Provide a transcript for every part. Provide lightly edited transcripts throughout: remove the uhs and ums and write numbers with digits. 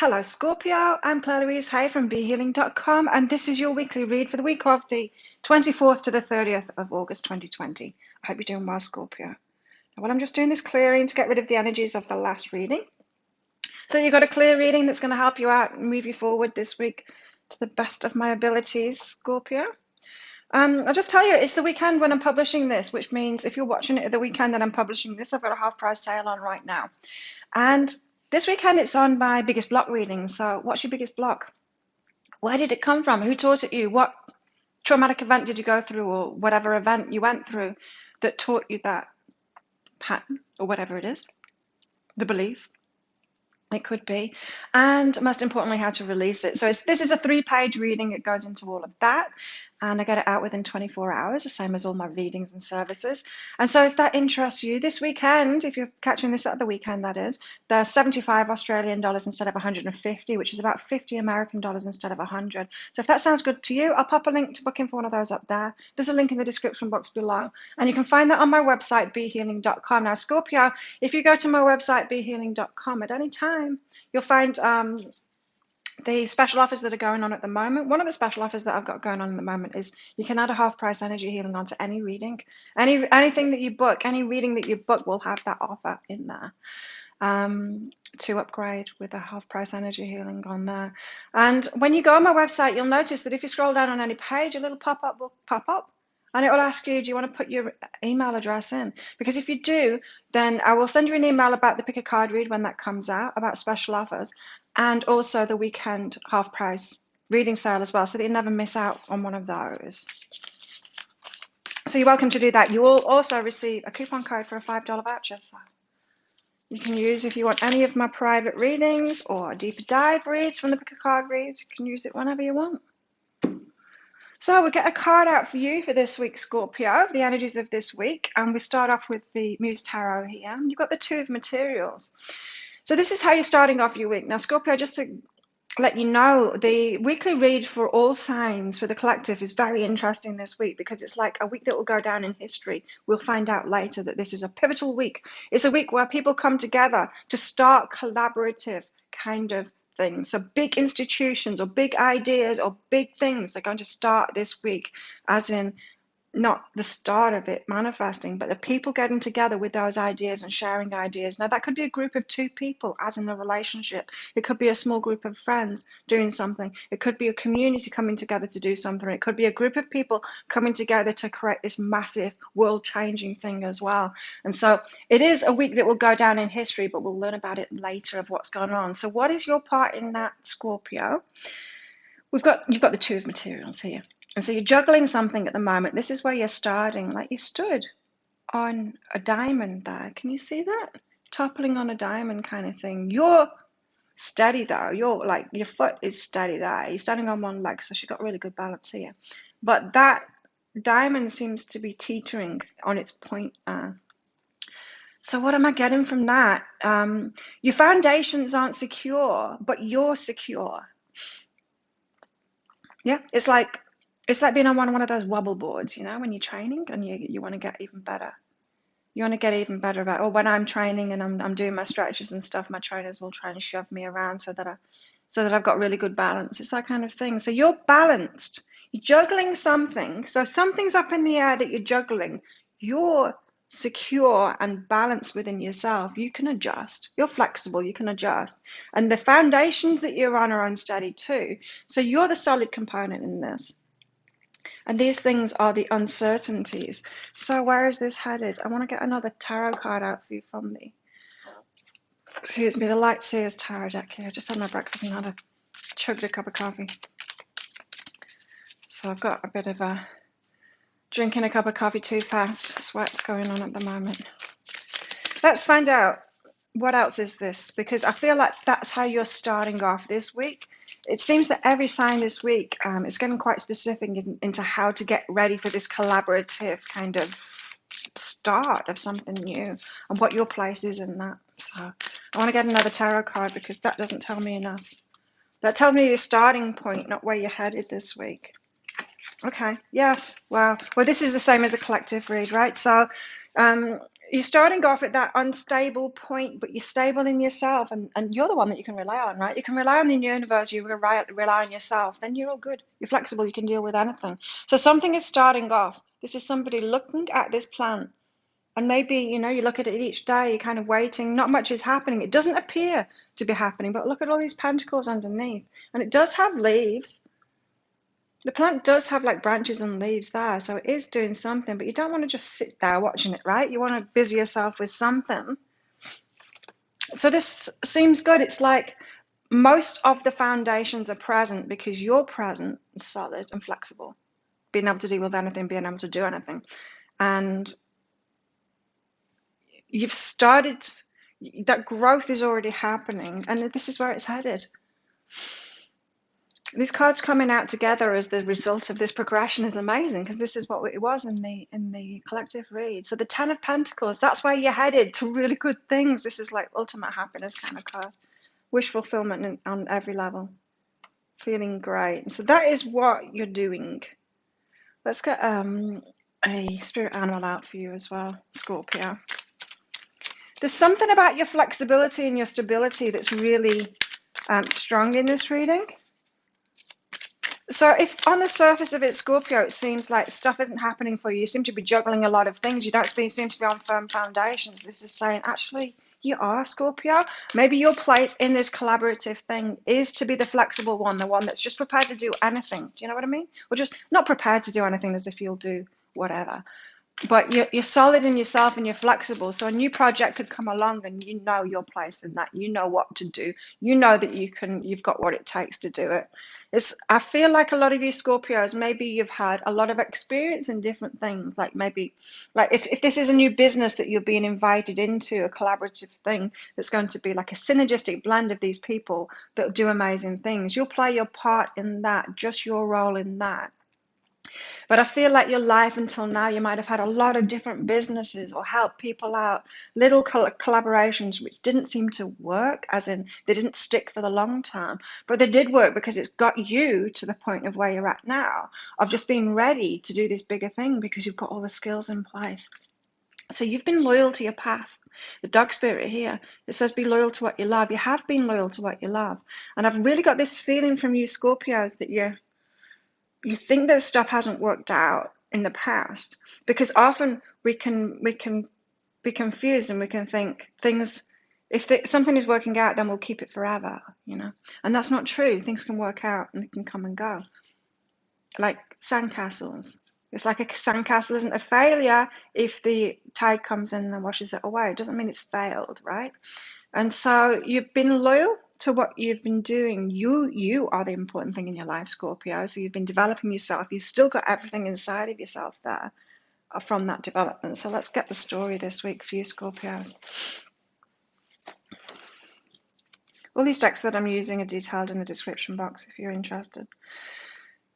Hello, Scorpio. I'm Claire Louise Hay from BeHealing.com, and this is your weekly read for the week of the 24th to the 30th of August 2020. I hope you're doing well, Scorpio. Now, well, I'm just doing this clearing to get rid of the energies of the last reading. So you've got a clear reading that's going to help you out and move you forward this week to the best of my abilities, Scorpio. I'll just tell you, it's the weekend when I'm publishing this, which means if you're watching it at the weekend that I'm publishing this, I've got a half price sale on right now. And this weekend it's on my biggest block reading. So what's your biggest block? Where did it come from? Who taught it you? What traumatic event did you go through, or whatever event you went through that taught you that pattern, or whatever it is, the belief? It could be. And most importantly, how to release it. So this is a 3-page reading. It goes into all of that. And I get it out within 24 hours, the same as all my readings and services. And so if that interests you, this weekend, if you're catching this at the weekend, that is, they're 75 Australian dollars instead of 150, which is about 50 American dollars instead of 100. So if that sounds good to you, I'll pop a link to booking for one of those up there. There's a link in the description box below. And you can find that on my website, BeHealing.com. Now, Scorpio, if you go to my website, BeHealing.com, at any time, you'll find the special offers that are going on at the moment. One of the special offers that I've got going on at the moment is you can add a half price energy healing onto any reading. Anything that you book, any reading that you book will have that offer in there to upgrade with a half price energy healing on there. And when you go on my website, you'll notice that if you scroll down on any page, a little pop-up will pop up. And it will ask you, do you want to put your email address in? Because if you do, then I will send you an email about the pick a card read when that comes out, about special offers, and also the weekend half price reading sale as well, so that you never miss out on one of those. So you're welcome to do that. You will also receive a coupon code for a $5 voucher. So you can use if you want any of my private readings or deeper dive reads from the pick a card reads. You can use it whenever you want. So we'll get a card out for you for this week, Scorpio, the energies of this week. And we start off with the Muse Tarot here. You've got the Two of Materials. So this is how you're starting off your week. Now, Scorpio, just to let you know, the weekly read for all signs for the collective is very interesting this week because it's like a week that will go down in history. We'll find out later that this is a pivotal week. It's a week where people come together to start collaborative kind of things. So big institutions or big ideas or big things are going to start this week, as in not the start of it manifesting, but the people getting together with those ideas and sharing ideas. Now, that could be a group of 2 people, as in a relationship. It could be a small group of friends doing something. It could be a community coming together to do something. It could be a group of people coming together to create this massive world-changing thing as well. And so it is a week that will go down in history, but we'll learn about it later of what's going on. So what is your part in that, Scorpio? You've got the Two of Materials here. And so you're juggling something at the moment. This is where you're starting, like you stood on a diamond there. Can you see that? Toppling on a diamond kind of thing. You're steady though. You're like, your foot is steady there. You're standing on one leg, so she's got really good balance here. But that diamond seems to be teetering on its point there. So what am I getting from that? Your foundations aren't secure, but you're secure. Yeah, it's like being on one of those wobble boards, you know, when you're training and you want to get even better. You want to get even better about, or when I'm training and I'm doing my stretches and stuff, my trainers will try and shove me around so that I've got really good balance. It's that kind of thing. So you're balanced. You're juggling something. So something's up in the air that you're juggling. You're secure and balanced within yourself. You can adjust. You're flexible. You can adjust. And the foundations that you're on are unsteady too. So you're the solid component in this. And these things are the uncertainties. So where is this headed? I want to get another tarot card out for you from the Light Seers Tarot deck here. I just had my breakfast and chugged a cup of coffee. So I've got a bit of a drinking a cup of coffee too fast. Sweat's going on at the moment. Let's find out what else is this, because I feel like that's how you're starting off this week. It seems that every sign this week is getting quite specific into how to get ready for this collaborative kind of start of something new and what your place is in that. So I want to get another tarot card because that doesn't tell me enough. That tells me your starting point, not where you're headed this week. Okay, yes, well, this is the same as the collective read, right? So you're starting off at that unstable point, but you're stable in yourself, and you're the one that you can rely on, right? You can rely on the universe, you rely on yourself, then you're all good. You're flexible, you can deal with anything. So something is starting off. This is somebody looking at this plant, and maybe, you look at it each day, you're kind of waiting, not much is happening. It doesn't appear to be happening, but look at all these pentacles underneath. And it does have leaves. The plant does have like branches and leaves there, so it is doing something, but you don't want to just sit there watching it, right? You want to busy yourself with something. So this seems good. It's like most of the foundations are present because you're present and solid and flexible, being able to deal with anything, being able to do anything. And you've started, that growth is already happening, and this is where it's headed. These cards coming out together as the result of this progression is amazing, because this is what it was in the collective read. So the Ten of Pentacles, that's where you're headed, to really good things. This is like ultimate happiness kind of card. Wish fulfillment on every level. Feeling great. So that is what you're doing. Let's get a spirit animal out for you as well, Scorpio. There's something about your flexibility and your stability that's really strong in this reading. So if on the surface of it, Scorpio, it seems like stuff isn't happening for you, you seem to be juggling a lot of things, you don't seem to be on firm foundations, this is saying, actually, you are, Scorpio. Maybe your place in this collaborative thing is to be the flexible one, the one that's just prepared to do anything. Do you know what I mean? Or just not prepared to do anything as if you'll do whatever. But you're solid in yourself and you're flexible. So a new project could come along and you know your place in that. You know what to do. You know that you've got what it takes to do it. I feel like a lot of you Scorpios, maybe you've had a lot of experience in different things. Like maybe, like if this is a new business that you're being invited into, a collaborative thing that's going to be like a synergistic blend of these people that do amazing things, you'll play your part in that, just your role in that. But I feel like your life until now, you might have had a lot of different businesses or helped people out, little collaborations which didn't seem to work, as in they didn't stick for the long term. But they did work because it's got you to the point of where you're at now, of just being ready to do this bigger thing because you've got all the skills in place. So you've been loyal to your path. The dog spirit here, it says be loyal to what you love. You have been loyal to what you love. And I've really got this feeling from you Scorpios that you think that stuff hasn't worked out in the past, because often we can be confused and we can think things, if something is working out, then we'll keep it forever, and that's not true. Things can work out and they can come and go, like sandcastles. It's like a sandcastle isn't a failure if the tide comes in and washes it away. It doesn't mean it's failed, right? And so you've been loyal to what you've been doing. You are the important thing in your life, Scorpio. So you've been developing yourself. You've still got everything inside of yourself there from that development. So let's get the story this week for you, Scorpios. All these decks that I'm using are detailed in the description box if you're interested.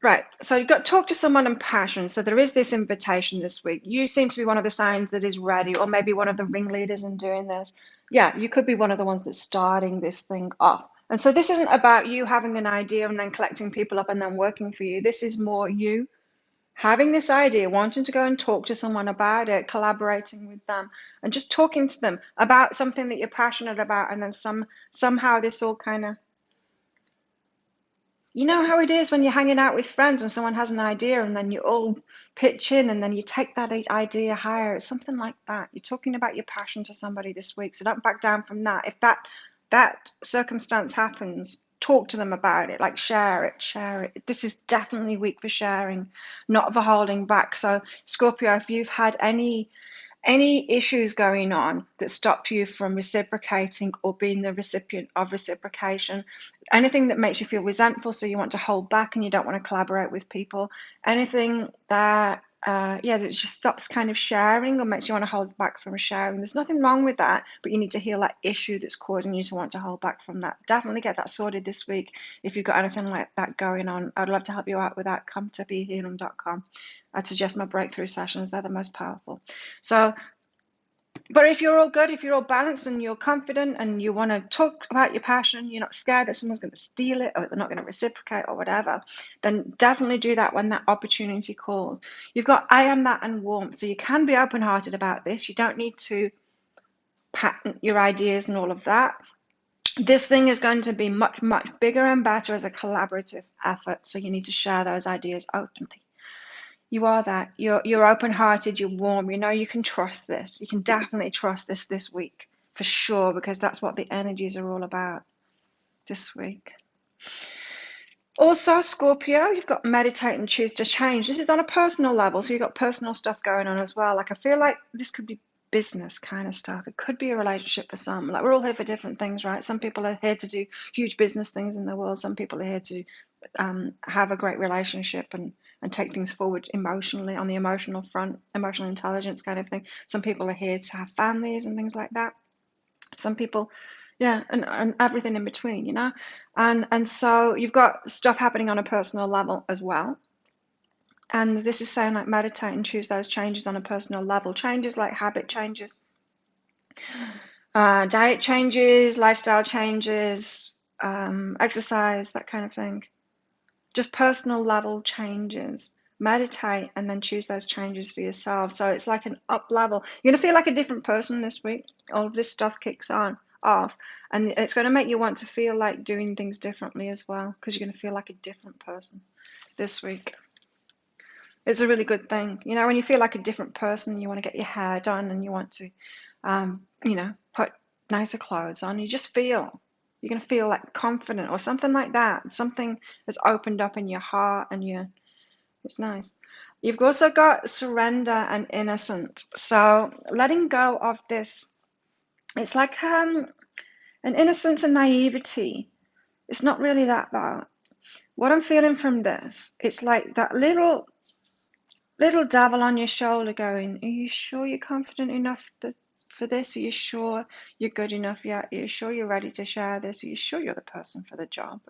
Right, so you've got talk to someone and passion. So there is this invitation this week. You seem to be one of the signs that is ready, or maybe one of the ringleaders in doing this. Yeah, you could be one of the ones that's starting this thing off. And so this isn't about you having an idea and then collecting people up and then working for you. This is more you having this idea, wanting to go and talk to someone about it, collaborating with them, and just talking to them about something that you're passionate about. And then somehow this all kind of, you know how it is when you're hanging out with friends and someone has an idea and then you all pitch in and then you take that idea higher. It's something like that. You're talking about your passion to somebody this week, so don't back down from that. If that circumstance happens, talk to them about it, like share it. This is definitely week for sharing, not for holding back. So Scorpio, if you've had any issues going on that stop you from reciprocating or being the recipient of reciprocation, anything that makes you feel resentful, so you want to hold back and you don't want to collaborate with people, anything that that just stops kind of sharing or makes you want to hold back from sharing, there's nothing wrong with that, but you need to heal that issue that's causing you to want to hold back from that. Definitely get that sorted this week. If you've got anything like that going on, I'd love to help you out with that. Come to behealing.com. I'd suggest my breakthrough sessions. They're the most powerful. So But if you're all good, if you're all balanced and you're confident and you want to talk about your passion, you're not scared that someone's going to steal it or they're not going to reciprocate or whatever, then definitely do that when that opportunity calls. You've got I am that and warmth, so you can be open-hearted about this. You don't need to patent your ideas and all of that. This thing is going to be much, much bigger and better as a collaborative effort, so you need to share those ideas openly. You are that. You're open-hearted, you're warm, you know you can trust this. You can definitely trust this week, for sure, because that's what the energies are all about this week. Also, Scorpio, you've got meditate and choose to change. This is on a personal level, so you've got personal stuff going on as well. Like, I feel like this could be business kind of stuff. It could be a relationship for some. Like, we're all here for different things, right? Some people are here to do huge business things in the world. Some people are here to have a great relationship and take things forward emotionally on the emotional front, emotional intelligence kind of thing. Some people are here to have families and things like that. Some people, yeah, and everything in between, you know. And so you've got stuff happening on a personal level as well. And this is saying like meditate and choose those changes on a personal level. Changes like habit changes, diet changes, lifestyle changes, exercise, that kind of thing. Just personal level changes. Meditate and then choose those changes for yourself. So it's like an up level. You're going to feel like a different person this week. All of this stuff kicks off, and it's going to make you want to feel like doing things differently as well, because you're going to feel like a different person this week. It's a really good thing. You know, when you feel like a different person, you want to get your hair done and you want to, put nicer clothes on. You just feel, you're going to feel like confident or something like that. Something has opened up in your heart and it's nice. You've also got surrender and innocent. So letting go of this, it's like an innocence and naivety. It's not really that though. What I'm feeling from this, it's like that little devil on your shoulder going, are you sure you're confident enough for this? Are you sure you're good enough yet? Are you sure you're ready to share this? Are you sure you're the person for the job?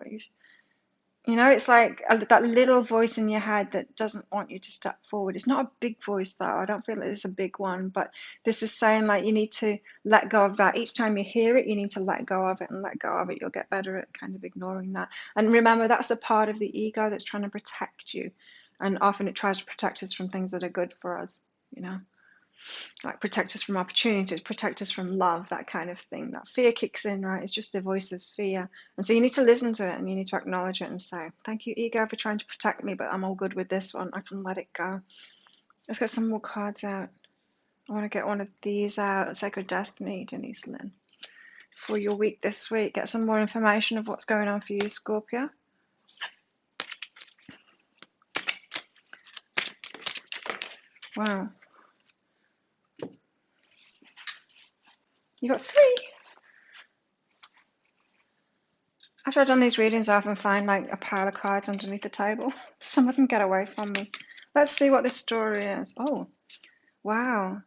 It's like that little voice in your head that doesn't want you to step forward. It's not a big voice though. I don't feel like it's a big one, but this is saying like you need to let go of that. Each time you hear it, you need to let go of it and let go of it. You'll get better at kind of ignoring that. And remember, that's the part of the ego that's trying to protect you. And often it tries to protect us from things that are good for us, like protect us from opportunities, protect us from love, that kind of thing. That fear kicks in, right? It's just the voice of fear. And so you need to listen to it and you need to acknowledge it and say, thank you, ego, for trying to protect me, but I'm all good with this one. I can let it go. Let's get some more cards out. I want to get one of these out. Sacred Destiny, Denise Lynn. For your week this week, get some more information of what's going on for you, Scorpio. Wow. You got 3. After I've done these readings, I often find like a pile of cards underneath the table. Some of them get away from me. Let's see what this story is. Oh, wow.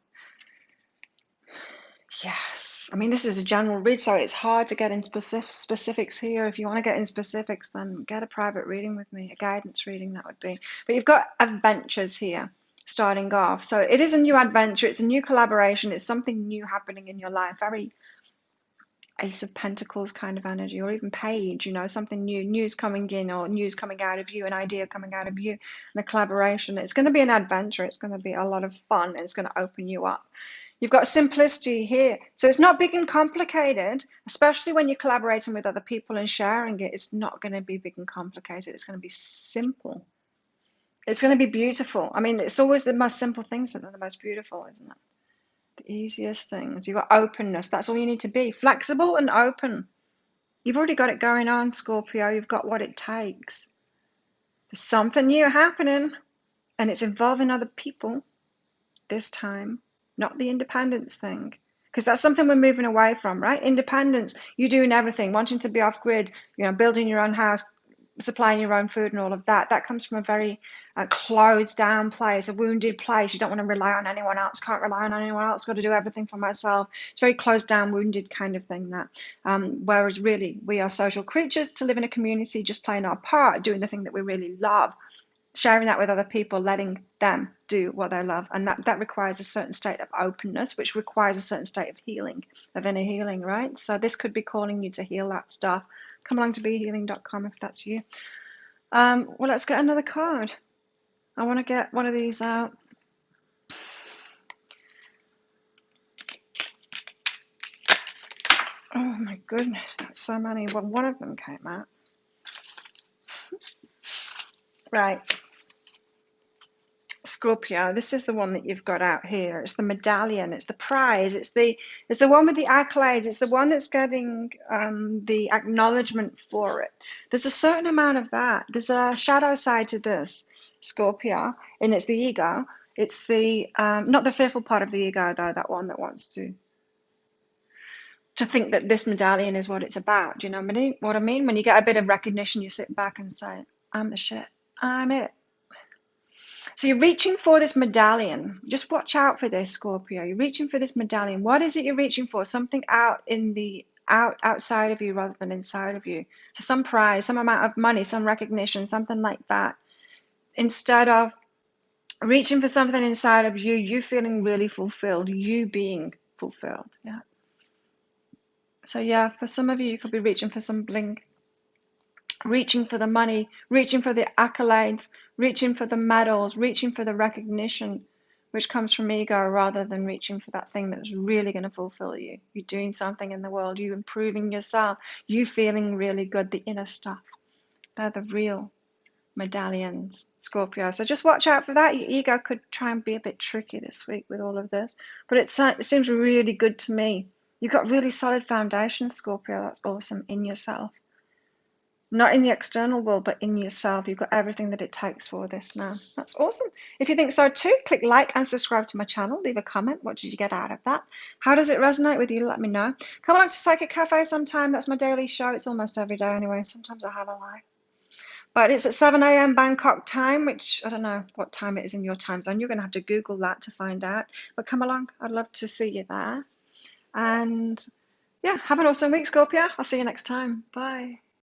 Yes. I mean, this is a general read, so it's hard to get into specifics here. If you want to get in specifics, then get a private reading with me, a guidance reading, that would be. But you've got adventures here starting off. So it is a new adventure. It's a new collaboration. It's something new happening in your life. Very Ace of Pentacles kind of energy, or even Page, something new, news coming in or news coming out of you, an idea coming out of you, and a collaboration. It's going to be an adventure. It's going to be a lot of fun. And it's going to open you up. You've got simplicity here. So it's not big and complicated, especially when you're collaborating with other people and sharing it. It's not going to be big and complicated. It's going to be simple. It's going to be beautiful. I mean, it's always the most simple things that are the most beautiful, isn't it? The easiest things. You've got openness. That's all you need to be. Flexible and open. You've already got it going on, Scorpio. You've got what it takes. There's something new happening, and it's involving other people this time, not the independence thing. Because that's something we're moving away from, right? Independence, you doing everything, wanting to be off grid, building your own house, supplying your own food and all of that. That comes from a very closed down place, a wounded place. You don't want to rely on anyone else, can't rely on anyone else, got to do everything for myself. It's very closed down, wounded kind of thing, that. Whereas really, we are social creatures to live in a community, just playing our part, doing the thing that we really love. sharing that with other people, letting them do what they love. And that requires a certain state of openness, which requires a certain state of healing, of inner healing, right? So this could be calling you to heal that stuff. Come along to BeHealing.com if that's you. Well, let's get another card. I want to get one of these out. Oh my goodness, that's so many. Well, one of them came out. Right. Scorpio, this is the one that you've got out here. It's the medallion, it's the prize, it's the one with the accolades, it's the one that's getting the acknowledgement for it. There's a certain amount of that. There's a shadow side to this, Scorpio, and it's the ego. It's the not the fearful part of the ego, though, that one that wants to think that this medallion is what it's about. Do you know what I mean? When you get a bit of recognition, you sit back and say, I'm the shit. I'm it. So you're reaching for this medallion. Just watch out for this, Scorpio. You're reaching for this medallion. What is it you're reaching for? Something outside of you rather than inside of you. So some prize, some amount of money, some recognition, something like that. Instead of reaching for something inside of you, you feeling really fulfilled, you being fulfilled. Yeah. So yeah, for some of you, you could be reaching for some bling, reaching for the money, reaching for the accolades, reaching for the medals, reaching for the recognition, which comes from ego, rather than reaching for that thing that's really going to fulfill you. You're doing something in the world, you improving yourself, you feeling really good, the inner stuff. They're the real medallions, Scorpio. So just watch out for that. Your ego could try and be a bit tricky this week with all of this, but it seems really good to me. You've got really solid foundations, Scorpio. That's awesome, in yourself. Not in the external world, but in yourself. You've got everything that it takes for this now. That's awesome. If you think so too, click like and subscribe to my channel. Leave a comment. What did you get out of that? How does it resonate with you? Let me know. Come along to Psychic Cafe sometime. That's my daily show. It's almost every day anyway. Sometimes I have a lie. But it's at 7 a.m. Bangkok time, which I don't know what time it is in your time zone. You're going to have to Google that to find out. But come along. I'd love to see you there. And yeah, have an awesome week, Scorpio. I'll see you next time. Bye.